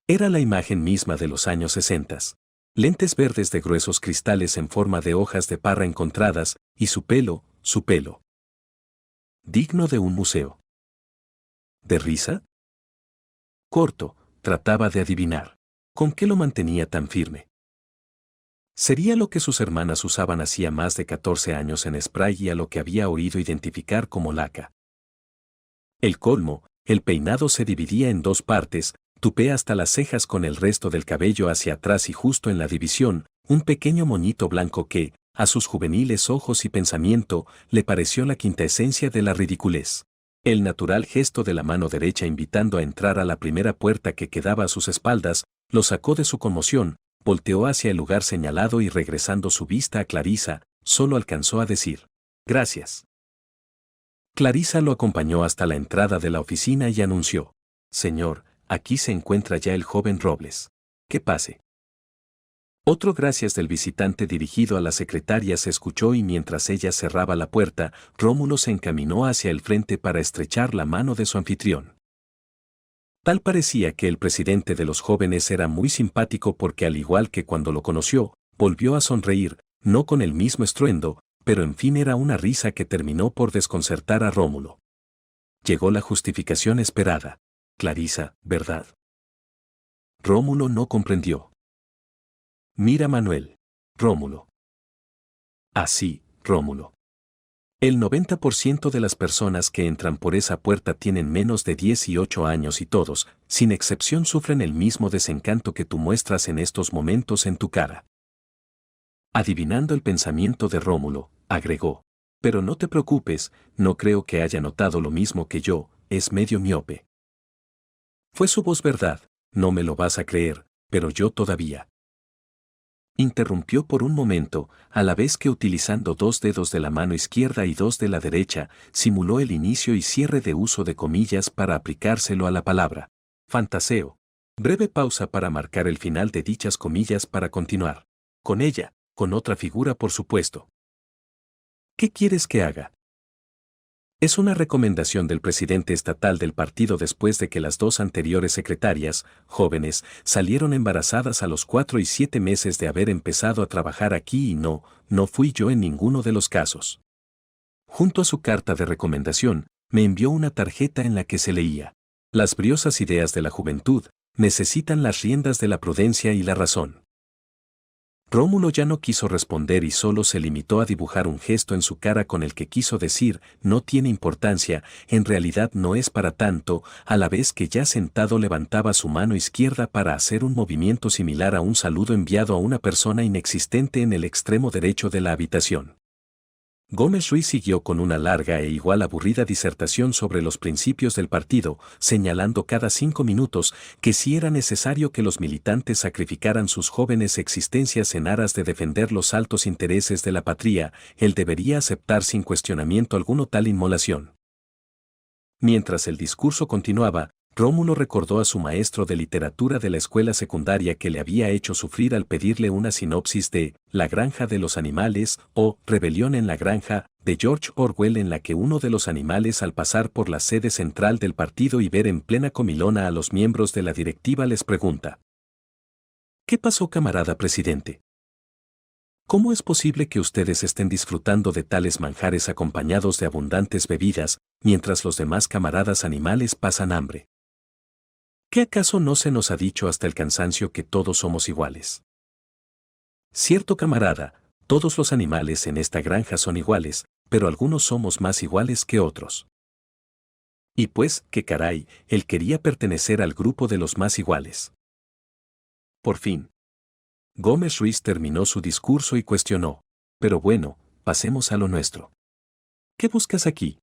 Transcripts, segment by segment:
Era la imagen misma de los años 60. Lentes verdes de gruesos cristales en forma de hojas de parra encontradas, y su pelo. Digno de un museo. ¿De risa? Corto, trataba de adivinar. ¿Con qué lo mantenía tan firme? Sería lo que sus hermanas usaban hacía más de 14 años en spray y a lo que había oído identificar como laca. El colmo, el peinado se dividía en dos partes, tupé hasta las cejas con el resto del cabello hacia atrás y justo en la división, un pequeño moñito blanco que, a sus juveniles ojos y pensamiento, le pareció la quintaesencia de la ridiculez. El natural gesto de la mano derecha invitando a entrar a la primera puerta que quedaba a sus espaldas, lo sacó de su conmoción, volteó hacia el lugar señalado y regresando su vista a Clarisa, solo alcanzó a decir: «Gracias». Clarisa lo acompañó hasta la entrada de la oficina y anunció: «Señor, aquí se encuentra ya el joven Robles. Que pase». Otro gracias del visitante dirigido a la secretaria se escuchó y mientras ella cerraba la puerta, Rómulo se encaminó hacia el frente para estrechar la mano de su anfitrión. Tal parecía que el presidente de los jóvenes era muy simpático porque al igual que cuando lo conoció, volvió a sonreír, no con el mismo estruendo, pero en fin era una risa que terminó por desconcertar a Rómulo. Llegó la justificación esperada. Clarisa, ¿verdad? Rómulo no comprendió. Mira Manuel. Rómulo. Así, Rómulo. El 90% de las personas que entran por esa puerta tienen menos de 18 años y todos, sin excepción, sufren el mismo desencanto que tú muestras en estos momentos en tu cara. Adivinando el pensamiento de Rómulo, agregó: «Pero no te preocupes, no creo que haya notado lo mismo que yo, es medio miope». Fue su voz verdad, no me lo vas a creer, pero yo todavía. Interrumpió por un momento, a la vez que utilizando dos dedos de la mano izquierda y dos de la derecha, simuló el inicio y cierre de uso de comillas para aplicárselo a la palabra fantaseo. Breve pausa para marcar el final de dichas comillas para continuar. Con ella, con otra figura por supuesto. ¿Qué quieres que haga? Es una recomendación del presidente estatal del partido después de que las dos anteriores secretarias, jóvenes, salieron embarazadas a los 4 y 7 meses de haber empezado a trabajar aquí y no fui yo en ninguno de los casos. Junto a su carta de recomendación, me envió una tarjeta en la que se leía: «Las briosas ideas de la juventud necesitan las riendas de la prudencia y la razón». Rómulo ya no quiso responder y solo se limitó a dibujar un gesto en su cara con el que quiso decir: «No tiene importancia, en realidad no es para tanto», a la vez que ya sentado levantaba su mano izquierda para hacer un movimiento similar a un saludo enviado a una persona inexistente en el extremo derecho de la habitación. Gómez Ruiz siguió con una larga e igual aburrida disertación sobre los principios del partido, señalando cada 5 minutos que si era necesario que los militantes sacrificaran sus jóvenes existencias en aras de defender los altos intereses de la patria, él debería aceptar sin cuestionamiento alguno tal inmolación. Mientras el discurso continuaba, Rómulo recordó a su maestro de literatura de la escuela secundaria que le había hecho sufrir al pedirle una sinopsis de La granja de los animales o Rebelión en la granja, de George Orwell, en la que uno de los animales al pasar por la sede central del partido y ver en plena comilona a los miembros de la directiva les pregunta: «¿Qué pasó, camarada presidente? ¿Cómo es posible que ustedes estén disfrutando de tales manjares acompañados de abundantes bebidas, mientras los demás camaradas animales pasan hambre? ¿Qué acaso no se nos ha dicho hasta el cansancio que todos somos iguales? Cierto, camarada, todos los animales en esta granja son iguales, pero algunos somos más iguales que otros». Y pues, qué caray, él quería pertenecer al grupo de los más iguales. Por fin, Gómez Ruiz terminó su discurso y cuestionó: «Pero bueno, pasemos a lo nuestro. ¿Qué buscas aquí?».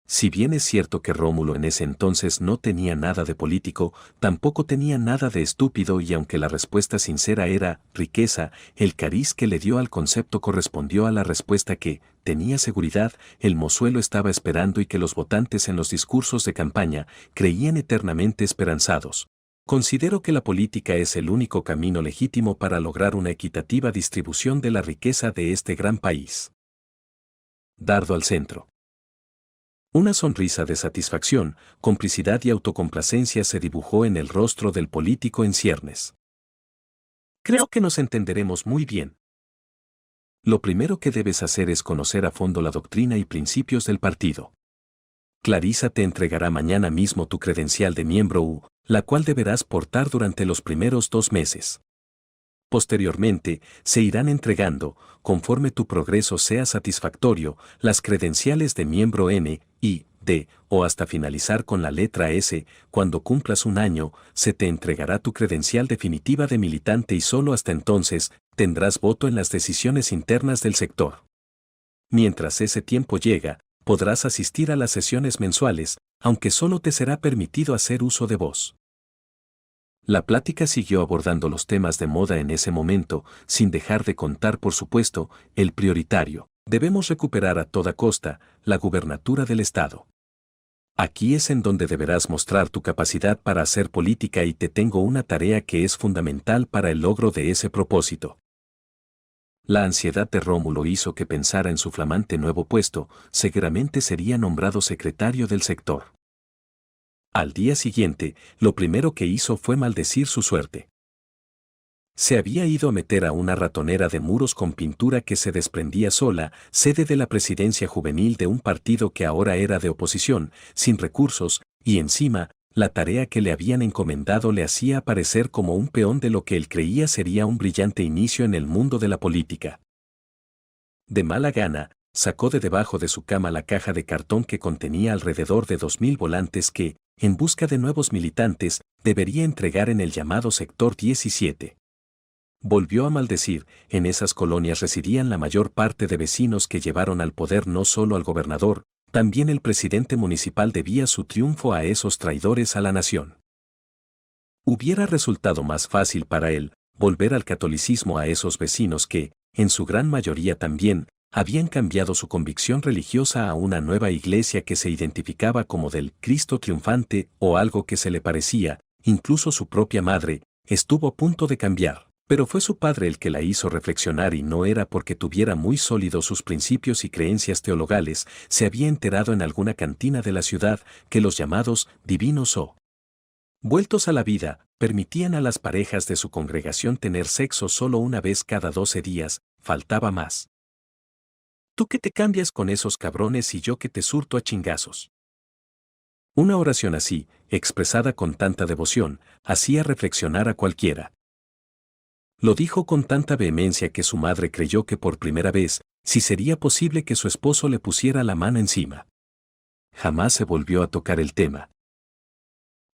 Si bien es cierto que Rómulo en ese entonces no tenía nada de político, tampoco tenía nada de estúpido, y aunque la respuesta sincera era riqueza, el cariz que le dio al concepto correspondió a la respuesta que, tenía seguridad, el mozuelo estaba esperando y que los votantes en los discursos de campaña creían eternamente esperanzados. «Considero que la política es el único camino legítimo para lograr una equitativa distribución de la riqueza de este gran país». Dardo al centro. Una sonrisa de satisfacción, complicidad y autocomplacencia se dibujó en el rostro del político en ciernes. Creo que nos entenderemos muy bien. Lo primero que debes hacer es conocer a fondo la doctrina y principios del partido. Clarisa te entregará mañana mismo tu credencial de miembro U, la cual deberás portar durante los primeros 2 meses. Posteriormente, se irán entregando, conforme tu progreso sea satisfactorio, las credenciales de miembro N, I, D, o hasta finalizar con la letra S. Cuando cumplas 1 año, se te entregará tu credencial definitiva de militante y solo hasta entonces tendrás voto en las decisiones internas del sector. Mientras ese tiempo llega, podrás asistir a las sesiones mensuales, aunque solo te será permitido hacer uso de voz. La plática siguió abordando los temas de moda en ese momento, sin dejar de contar, por supuesto, el prioritario. Debemos recuperar a toda costa la gubernatura del Estado. Aquí es en donde deberás mostrar tu capacidad para hacer política y te tengo una tarea que es fundamental para el logro de ese propósito. La ansiedad de Rómulo hizo que pensara en su flamante nuevo puesto, seguramente sería nombrado secretario del sector. Al día siguiente, lo primero que hizo fue maldecir su suerte. Se había ido a meter a una ratonera de muros con pintura que se desprendía sola, sede de la presidencia juvenil de un partido que ahora era de oposición, sin recursos, y encima, la tarea que le habían encomendado le hacía aparecer como un peón de lo que él creía sería un brillante inicio en el mundo de la política. De mala gana, sacó de debajo de su cama la caja de cartón que contenía alrededor de 2000 volantes que, en busca de nuevos militantes, debería entregar en el llamado sector 17. Volvió a maldecir. En esas colonias residían la mayor parte de vecinos que llevaron al poder no solo al gobernador, también el presidente municipal debía su triunfo a esos traidores a la nación. Hubiera resultado más fácil para él volver al catolicismo a esos vecinos que, en su gran mayoría también, habían cambiado su convicción religiosa a una nueva iglesia que se identificaba como del Cristo triunfante o algo que se le parecía. Incluso su propia madre estuvo a punto de cambiar, pero fue su padre el que la hizo reflexionar, y no era porque tuviera muy sólidos sus principios y creencias teologales. Se había enterado en alguna cantina de la ciudad que los llamados divinos o vueltos a la vida permitían a las parejas de su congregación tener sexo solo una vez cada 12 días, faltaba más. Tú que te cambias con esos cabrones y yo que te surto a chingazos. Una oración así, expresada con tanta devoción, hacía reflexionar a cualquiera. Lo dijo con tanta vehemencia que su madre creyó que por primera vez, si sería posible que su esposo le pusiera la mano encima. Jamás se volvió a tocar el tema.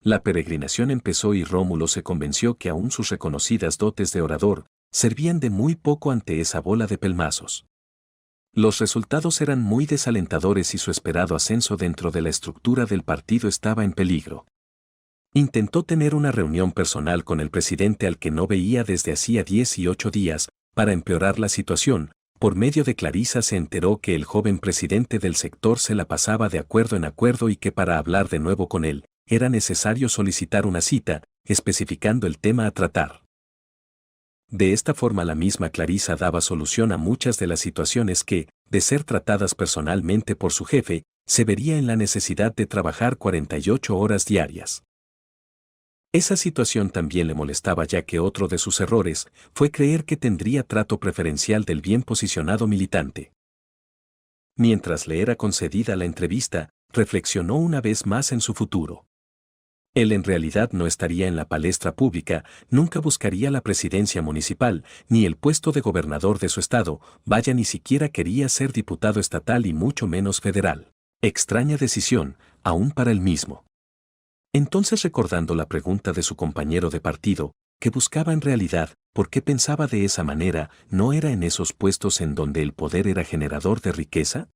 La peregrinación empezó y Rómulo se convenció que aún sus reconocidas dotes de orador servían de muy poco ante esa bola de pelmazos. Los resultados eran muy desalentadores y su esperado ascenso dentro de la estructura del partido estaba en peligro. Intentó tener una reunión personal con el presidente, al que no veía desde hacía 18 días, para empeorar la situación. Por medio de Clarisa se enteró que el joven presidente del sector se la pasaba de acuerdo en acuerdo y que para hablar de nuevo con él, era necesario solicitar una cita, especificando el tema a tratar. De esta forma la misma Clarisa daba solución a muchas de las situaciones que, de ser tratadas personalmente por su jefe, se vería en la necesidad de trabajar 48 horas diarias. Esa situación también le molestaba, ya que otro de sus errores fue creer que tendría trato preferencial del bien posicionado militante. Mientras le era concedida la entrevista, reflexionó una vez más en su futuro. Él en realidad no estaría en la palestra pública, nunca buscaría la presidencia municipal, ni el puesto de gobernador de su estado, vaya, ni siquiera quería ser diputado estatal y mucho menos federal. Extraña decisión, aún para él mismo. Entonces, recordando la pregunta de su compañero de partido, que buscaba en realidad, ¿por qué pensaba de esa manera? ¿No era en esos puestos en donde el poder era generador de riqueza?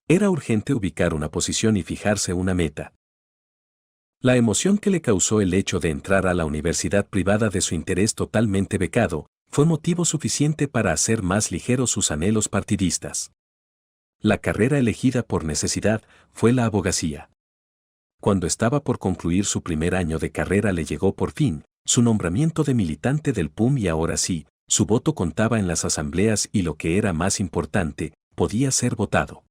Era urgente ubicar una posición y fijarse una meta. La emoción que le causó el hecho de entrar a la universidad privada de su interés totalmente becado, fue motivo suficiente para hacer más ligeros sus anhelos partidistas. La carrera elegida por necesidad fue la abogacía. Cuando estaba por concluir su primer año de carrera le llegó por fin su nombramiento de militante del PUM, y ahora sí, su voto contaba en las asambleas y, lo que era más importante, podía ser votado.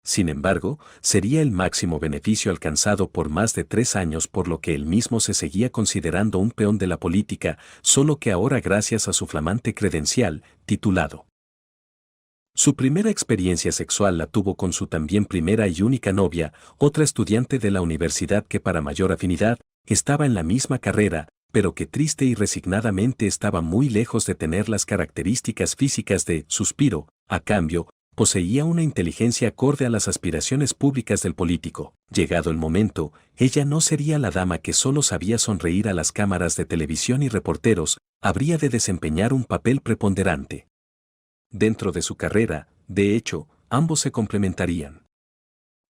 Sin embargo, sería el máximo beneficio alcanzado por más de 3 años, por lo que él mismo se seguía considerando un peón de la política, solo que ahora gracias a su flamante credencial, titulado. Su primera experiencia sexual la tuvo con su también primera y única novia, otra estudiante de la universidad que para mayor afinidad, estaba en la misma carrera, pero que triste y resignadamente estaba muy lejos de tener las características físicas de Suspiro. A cambio, poseía una inteligencia acorde a las aspiraciones públicas del político. Llegado el momento, ella no sería la dama que solo sabía sonreír a las cámaras de televisión y reporteros, habría de desempeñar un papel preponderante. Dentro de su carrera, de hecho, ambos se complementarían.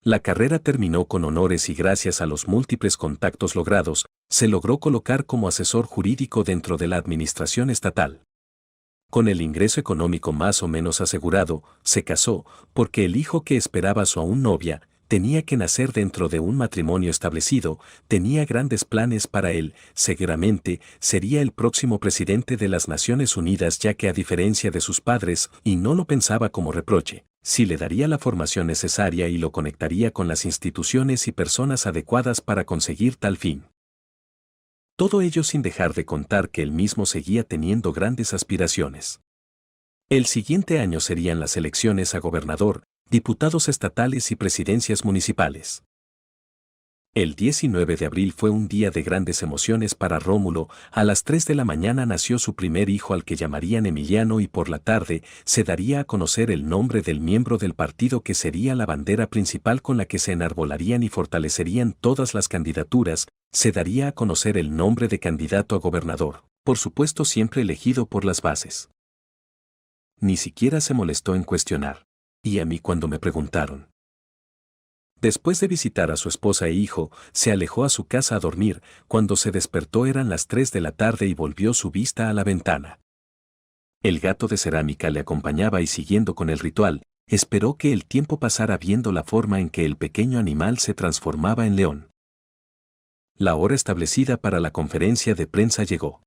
La carrera terminó con honores y gracias a los múltiples contactos logrados, se logró colocar como asesor jurídico dentro de la administración estatal. Con el ingreso económico más o menos asegurado, se casó, porque el hijo que esperaba su aún novia, tenía que nacer dentro de un matrimonio establecido, tenía grandes planes para él, seguramente sería el próximo presidente de las Naciones Unidas, ya que a diferencia de sus padres, y no lo pensaba como reproche, sí le daría la formación necesaria y lo conectaría con las instituciones y personas adecuadas para conseguir tal fin. Todo ello sin dejar de contar que él mismo seguía teniendo grandes aspiraciones. El siguiente año serían las elecciones a gobernador, diputados estatales y presidencias municipales. El 19 de abril fue un día de grandes emociones para Rómulo. A las 3 de la mañana nació su primer hijo, al que llamarían Emiliano, y por la tarde se daría a conocer el nombre del miembro del partido que sería la bandera principal con la que se enarbolarían y fortalecerían todas las candidaturas. Se daría a conocer el nombre de candidato a gobernador, por supuesto siempre elegido por las bases. Ni siquiera se molestó en cuestionar. Y a mí cuando me preguntaron. Después de visitar a su esposa e hijo, se alejó a su casa a dormir. Cuando se despertó eran las 3 de la tarde y volvió su vista a la ventana. El gato de cerámica le acompañaba y, siguiendo con el ritual, esperó que el tiempo pasara viendo la forma en que el pequeño animal se transformaba en león. La hora establecida para la conferencia de prensa llegó.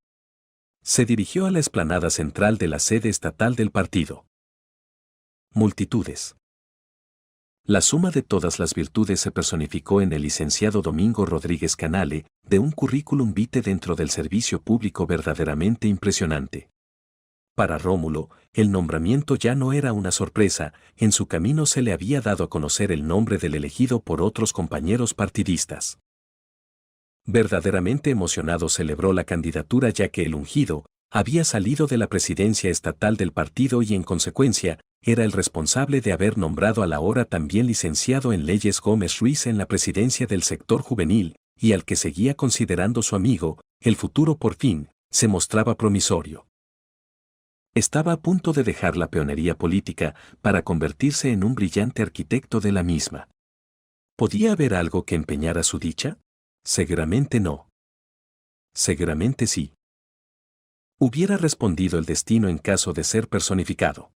Se dirigió a la explanada central de la sede estatal del partido. Multitudes. La suma de todas las virtudes se personificó en el licenciado Domingo Rodríguez Canale, de un currículum vitae dentro del servicio público verdaderamente impresionante. Para Rómulo, el nombramiento ya no era una sorpresa, en su camino se le había dado a conocer el nombre del elegido por otros compañeros partidistas. Verdaderamente emocionado celebró la candidatura, ya que el ungido había salido de la presidencia estatal del partido y en consecuencia era el responsable de haber nombrado al ahora también licenciado en leyes Gómez Ruiz en la presidencia del sector juvenil, y al que seguía considerando su amigo. El futuro por fin se mostraba promisorio. Estaba a punto de dejar la peonería política para convertirse en un brillante arquitecto de la misma. ¿Podía haber algo que empeñara su dicha? Seguramente no. Seguramente sí. Hubiera respondido el destino en caso de ser personificado.